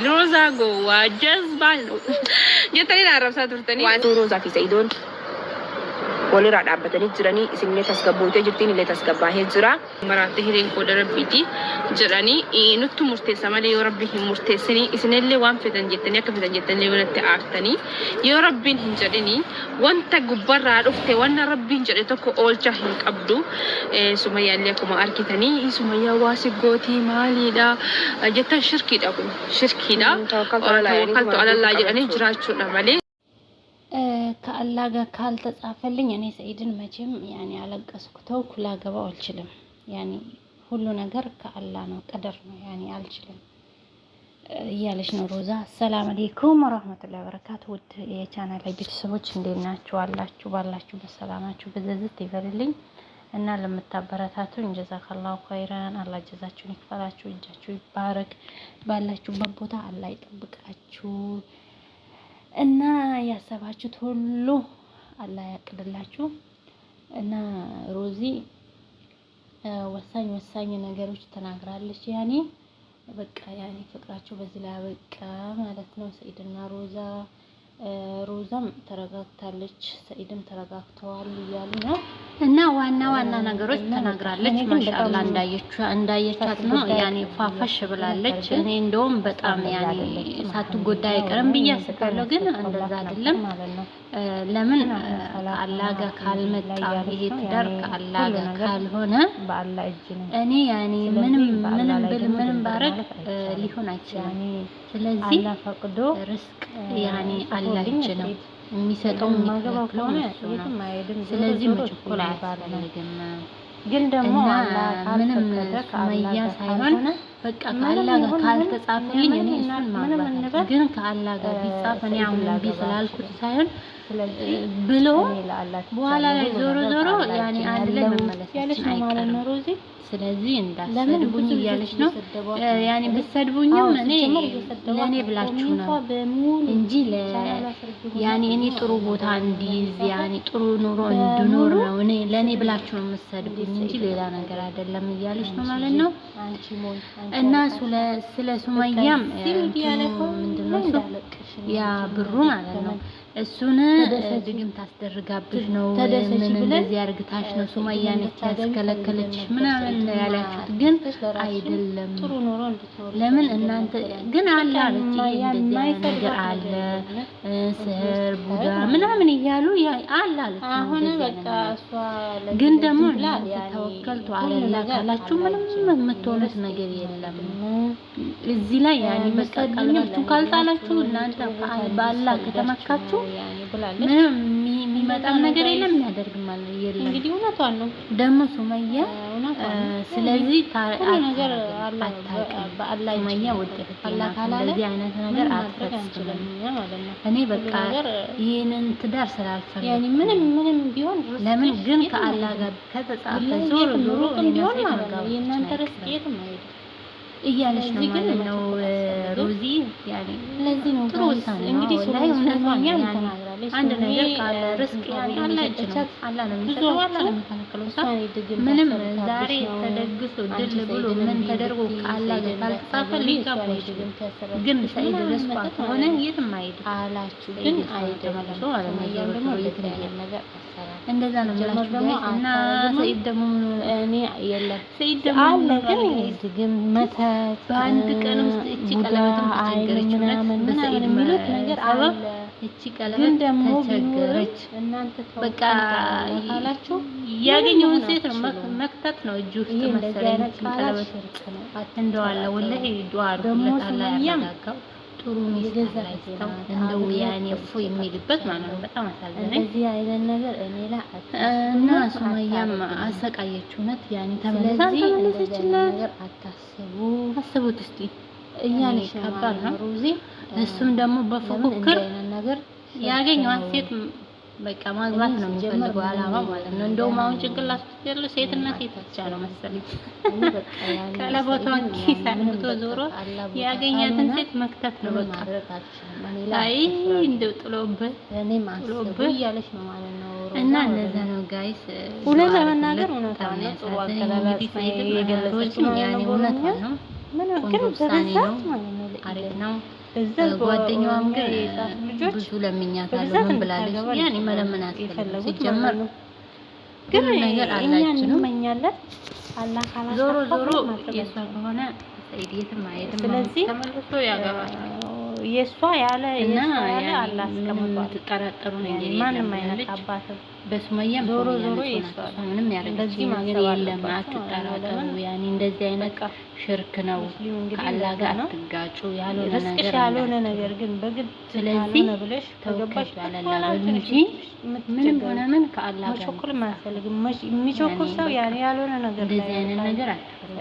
روزا جوا جذبان جتني نعرف ساتورتني روزا في سيدون ولي راد عبتني جراني اسمني تسكبوتي جرتيني اللي تسكباه جرا مراتي هيرين كود ربيتي جراني نوتو مرتسا مالي يا ربي مرتسني اسن اللي وان فتن جتني كفتن جتني ولت عارتني يا ربي هنجرني وانت غبر عرفتي وانا ربي هنجرتك اول جاهين قبدو سميا لكم اركتني سميا واسغوتي مالي دا جتن شركي دا توكلت على الله جراني جراچو نمالي ከአላህ ጋር ካልተጻፈልኝ እኔ ሰይድን መቼም ያኔ አለቀስኩተው ኩላ ገባው አልችልም። ያኔ ሁሉ ነገር ከአላህ ነው፣ ቀደር ነው። ያኔ አልችልም እያለች ነው ሮዛ። ሰላም አለይኩም ወራህመቱላሂ ወበረካቱ። ውድ የቻናል ቤተሰቦች እንዴት ናችሁ? አላችሁ ባላችሁ በሰላማችሁ በዘዝት ይበልልኝ እና ለምታበረታቱኝ ጀዛከላሁ ኸይራን። አላህ ጀዛችሁን ይክፈላችሁ፣ እጃችሁ ይባረክ፣ ባላችሁበት ቦታ አላህ ይጠብቃችሁ እና ያሰባችሁት ሁሉ አላህ ያቅድላችሁ። እና ሮዚ ወሳኝ ነገሮች ተናግራለች። ያኔ በቃ ያኔ ፍቅራቸው በዚህ ላይ በቃ ማለት ነው። ሰኢድና ሮዛም ተረጋግታለች፣ ሰኢድም ተረጋግተዋል እያሉ ነው። እና ዋና ነገሮች ተናግራለች። ማሻአላህ እንዳየቻት ነው ያኔ ፋፋሽ ብላለች። እኔ እንደውም በጣም ያኔ ሳትጎዳ አይቀርም ብዬ አስባለሁ፣ ግን እንደዛ አይደለም። ለምን አላህ ጋር ካልመጣ ይሄ ትዳር ከአላህ ጋር ካልሆነ በአላህ እጅ ነው። እኔ ያኔ ምንም ባረግ ሊሆን አይችልም። ስለዚህ አላህ ፈቅዶ ርስቅ ያኔ አላህ እጅ ነው የሚሰጠው የሚከለክለው ነው። ስለዚህ መቸኮል አያስፈልግም። ግን ደግሞ ምንም ሱመያ ሳይሆን በቃ ከአላህ ጋር ካልተጻፈልኝ እኔ እሱን ማግባት ግን ከአላህ ጋር ቢጻፍ እኔ አሁን እምቢ ስላልኩት ሳይሆን ብሎ በኋላ ላይ ዞሮ ያኔ አንድ ላይ መመለስ ያለች ነው ማለት ነው ሮዚ። ስለዚህ እንዳሰድቡኝ እያለች ነው ያኔ ብትሰድቡኝም እኔ ለኔ ብላችሁ ነው እንጂ ያኔ እኔ ጥሩ ቦታ እንዲይዝ ያኔ ጥሩ ኑሮ እንድኖር ነው እኔ ለኔ ብላችሁ ነው የምትሰድቡኝ እንጂ ሌላ ነገር አይደለም እያለች ነው ማለት ነው። እና ስለ ሱመያም ምንድነው ያ ብሩ ማለት ነው እሱን ድግም ታስደርጋብሽ ነው ምን እንደዚህ አርግታሽ ነው ሱመያን ያስከለከለች ምናምን ያላችሁት ግን አይደለም። ለምን እናንተ ግን አለ እንደዚህ ነገር አለ ስህር ቡዳ ምናምን ይያሉ አለ አሁን በቃ እሷ ግን ደግሞ ተወከልቱ አለላ ካላችሁ ምንም የምትሆኑት ነገር የለም። እዚህ ላይ ያኔ በቃ ቀልባችሁ ካልጣላችሁ እናንተ በአላህ ከተመካችሁ ያኔ ብላለች ምንም የሚመጣም ነገር የለም የሚያደርግም ማለት የለም። እንግዲህ እውነቷን ነው ደግሞ ሱመያ ስለዚህ ነገር አላህ በአላህ ሱመያ ወደደች አላህ ካላለ እንደዚህ አይነት ነገር አትፈጽምም ማለት ነው። እኔ በቃ ይሄንን ትዳር ስላልፈለኩ ያኔ ምንም ቢሆን ለምን ግን ከአላህ ጋር ከተጻፈ ዞሮ እንዲሆን ማለት ነው የእናንተ ርስቅ የትም አይሄድም እያለች ነው ማለት ነው ሮዚ። ያኔ ለዚህ ነው ጥሩ ውሳኔ እንግዲህ ሱመያ ተናግራለች። አንድ ነገር ካለ ርስቅ ያኔ አላህ ነው የሚሰጠው፣ አላህ ነው የሚከለክለው። ምንም ዛሬ ተደግሶ ድል ብሎ ምን ተደርጎ ከአላህ ጋር ካልተጻፈ ሊጋባ አይችልም። ግን ሰኢድ ርስቋ ከሆነ የትም አይሄድም አላችሁ ግን አይሄድም ማለት ነው። ያም ደግሞ የተለያየ ነገር እንደዛ ነው ማለት ነው። እና ሰኢድ ደግሞ እኔ የለም ሰኢድ ደግሞ አለ ግን ድግም መተ በአንድ ቀን ውስጥ እቺ ቀለበትም ተቸገረች ምናምን በሰኢድ የሚሉት ነገር አለ። እቺ ቀለበት ተቸገረች እናንተ በቃ ካላችሁ ያገኘውን ሴት ነው መክተት ነው እጁ ውስጥ መሰለኝ ቀለበት ነው እንደዋለ ወላሂ ዱአ አድርጉለት አላህ ያረጋጋው ጥሩ ሚስት አይተው እንደው ያኔ እፎ የሚልበት ማለት ነው። በጣም አሳዘነኝ እዚህ አይነት ነገር እኔ ላይ እና ሱመያም አሰቃየችው ነት ያኔ ተመለሰችና ነገር አስቡት እስቲ እያለች ከባድ ነው ሮዚ። እሱም ደግሞ በፉክክር ነገር ያገኘዋት ሴት በቃ ማግባት ነው የሚፈልገው አላማ ማለት ነው። እንደውም አሁን ጭንቅላት ያለው ሴትና ሴት ብቻ ነው መሰለኝ። ቀለበቷን ኪስ አድርጎ ዞሮ ያገኛትን ሴት መክተት ነው በቃ። አይ እንደው ጥሎበት እያለች ነው ማለት ነው። እና እንደዛ ነው ጋይስ። እውነት ለመናገር እውነት ነው ጥሩ አቀራረብ የገለጸችው ያኔ እውነት ነው። ምን ግን በዛት ማለት ነው አሪፍ ነው። ጓደኛዋም ግን ብዙ ለምኛታለሁ ምን ብላለች? ያኔ መለመን አትፈልግም ሲጀመር ግን ነገር እኛ አላችሁ። እንመኛለን አላህ ዞሮ ካላሳካው የሷ ከሆነ ሰኢድ የትም አይሄድም። ስለዚህ ተመልሶ ያገባል የሷ ያለ እና አላህ አስቀምጧል። የምትጠራጠሩ ነገር ማንም የለም አይነት ያለች አባትም በሱመያም ዞሮ ሱመያ የሷ ነች። ምንም ያደረገችው ነገር የለም። አትጠራጠሩ። ያኔ እንደዚህ አይነት ሽርክ ነው። ከአላህ ጋር አትጋጩ። ያልሆነ ርስቅሽ ነገር ያልሆነ ነገር ግን በግድ ስለዚህ ብለሽ ተገባሽ ባላላ እንጂ ምንም ሆነ ምን ከአላህ ጋር መቸኮል ማያስፈልግም። የሚቸኮል ሰው ያልሆነ ነገር እንደዚህ አይነት ነገር አትፈልጉ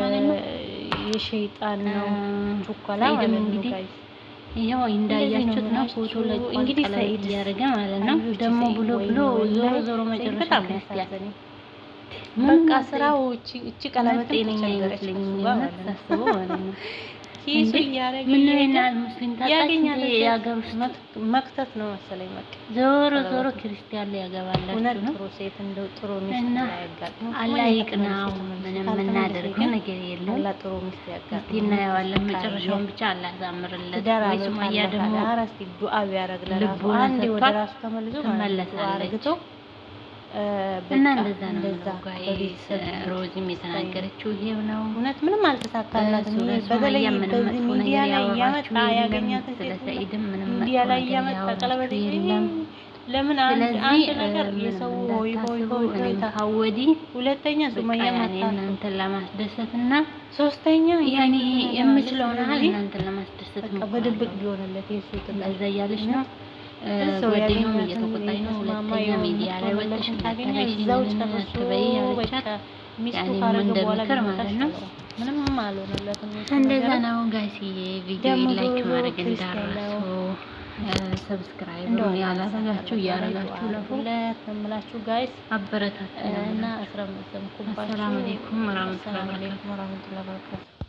ማለት ነው። የሸይጣን ነው ቹኮላ ሰኢድም እንግዲህ ይሄው እንዳያችሁት ነው። ፎቶ ላይ እንግዲህ ሰኢድ እያደረገ ማለት ነው። ደግሞ ብሎ ዞሮ መጨረሻ ክርስቲያን በቃ ስራው እቺ ቀለበት ጤነኛ አይመስለኝም ሳስበው ማለት ነው። ኪሱ እያደረገ ምን ይናል ሙስሊም ታጣቂ ያገር ውስጥ መክተት ነው መሰለኝ። በቃ ዞሮ ክርስቲያን ላይ ያገባላችሁ ነው። ጥሩ ሴት እንደው ጥሩ ሚስት ያጋጥም አላህ ይቅናው። ምንም የምናደርገው ነገር የለም። አላህ ጥሩ ሚስት ያጋጥም። እናየዋለን መጨረሻውን ብቻ አላህ ያሳምርለት። ሱመያ ደግሞ አራስቲ ዱአ ቢያረግላችሁ አንዴ ወደ ራሱ ተመልሶ ትመለሳለች። እና እንደዛ ነው ጋይስ። ሮዚም የተናገረችው ይሄው ነው። እውነት ምንም አልተሳካላትም። በተለይ በዚህ ሚዲያ ላይ እያመጣ ያገኛትን ስለ ሰኢድም ምንም ሚዲያ ላይ እያመጣ ቀለበት የለም። ለምን አንድ ነገር የሰው ሆይ ታወዲ ሁለተኛ ሱመያ እናንተን ለማስደሰትና ሶስተኛ ያኔ የምችለውን ያህል እናንተን ለማስደሰት በድብቅ ቢሆንለት የሱት እንደዛ እያለች ነው። ጓደኛውም እየተቆጣኝ ነው። ሁለተኛ ሚዲያ ላይ ወጥተሽ እንዳታለሽ አትበይ ያለቻት ያኔ እንደ ምክር ማለት ነው። ምንም አልሆነለትም። እንደዛ ነው ጋይስዬ። ቪዲዮ ላይክ ማድረግ እንዳትረሱ። ሰብስክራይብ ያላደረጋችሁ እያደረጋችሁ ለሁለት እምላችሁ ጋይስ አበረታቱ እና አስረምዘምኩባችሁ። ሰላም አለይኩም ወራህመቱላሂ ወበረካቱ።